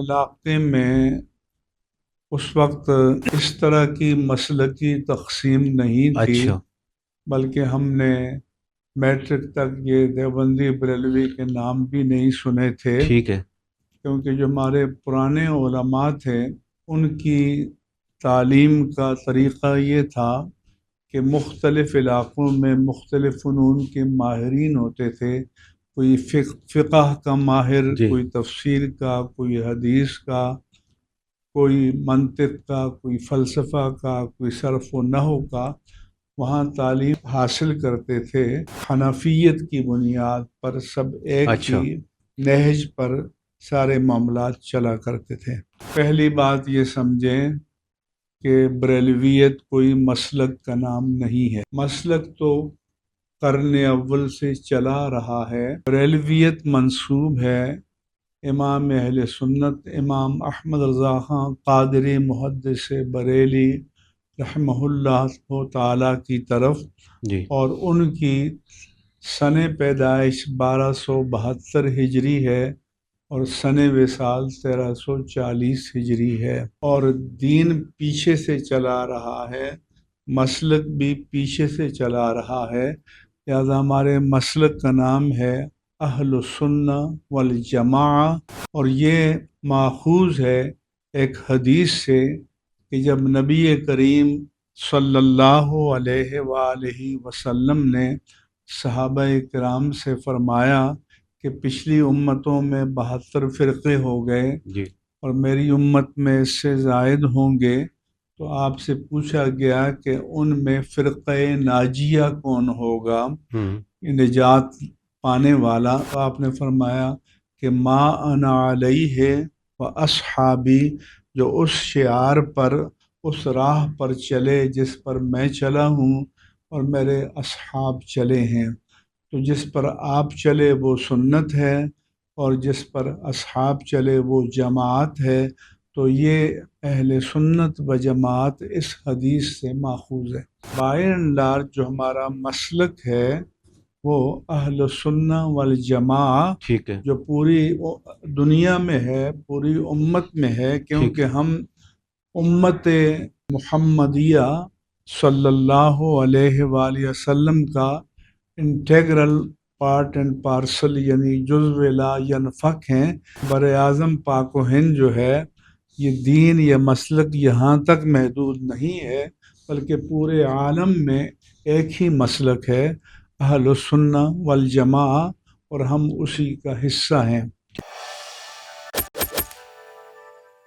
علاقے میں اس وقت اس طرح کی مسلکی تقسیم نہیں تھی، اچھا بلکہ ہم نے میٹرک تک یہ دیوبندی بریلوی کے نام بھی نہیں سنے تھے، ٹھیک ہے کیونکہ جو ہمارے پرانے علماء تھے ان کی تعلیم کا طریقہ یہ تھا کہ مختلف علاقوں میں مختلف فنون کے ماہرین ہوتے تھے، کوئی فقہ کا ماہر، جی کوئی تفسیر کا، کوئی حدیث کا، کوئی منطق کا، کوئی فلسفہ کا، کوئی صرف و نحو کا، وہاں تعلیم حاصل کرتے تھے۔ حنفیت کی بنیاد پر سب ایک ہی اچھا نہج پر سارے معاملات چلا کرتے تھے۔ پہلی بات یہ سمجھیں کہ بریلویت کوئی مسلک کا نام نہیں ہے، مسلک تو قرن اول سے چلا رہا ہے۔ بریلویت منسوب ہے امام اہل سنت امام احمد رضا خان قادری محدث بریلی رحمہ اللہ تعالیٰ کی طرف، جی اور ان کی سن پیدائش 1272 ہجری ہے اور سن وصال 1340 ہجری ہے، اور دین پیچھے سے چلا رہا ہے، مسلک بھی پیچھے سے چلا رہا ہے، لہذا ہمارے مسلک کا نام ہے اہل السنہ والجماعہ، اور یہ ماخوذ ہے ایک حدیث سے کہ جب نبی کریم صلی اللہ علیہ وآلہ وسلم نے صحابہ کرام سے فرمایا کہ پچھلی امتوں میں 72 فرقے ہو گئے جی اور میری امت میں اس سے زائد ہوں گے، تو آپ سے پوچھا گیا کہ ان میں فرقہ ناجیہ کون ہوگا، نجات پانے والا؟ تو آپ نے فرمایا کہ ما انا علیہ و اصحابی، جو اس شعار پر، اس راہ پر چلے جس پر میں چلا ہوں اور میرے اصحاب چلے ہیں۔ تو جس پر آپ چلے وہ سنت ہے اور جس پر اصحاب چلے وہ جماعت ہے، تو یہ اہل سنت و جماعت اس حدیث سے ماخوذ ہے۔ بائی اینڈ لارج جو ہمارا مسلک ہے وہ اہل سنہ والجماعہ ٹھیک ہے جو پوری دنیا میں ہے، پوری امت میں ہے، ٹھیک کیونکہ ہم امت محمدیہ صلی اللہ علیہ وآلہ وسلم کا انٹیگرل پارٹ اینڈ پارسل، یعنی جزو لا ینفک ہیں۔ بر اعظم پاک و ہند جو ہے، یہ دین یا مسلک یہاں تک محدود نہیں ہے، بلکہ پورے عالم میں ایک ہی مسلک ہے، اہل السنہ والجماعہ، اور ہم اسی کا حصہ ہیں۔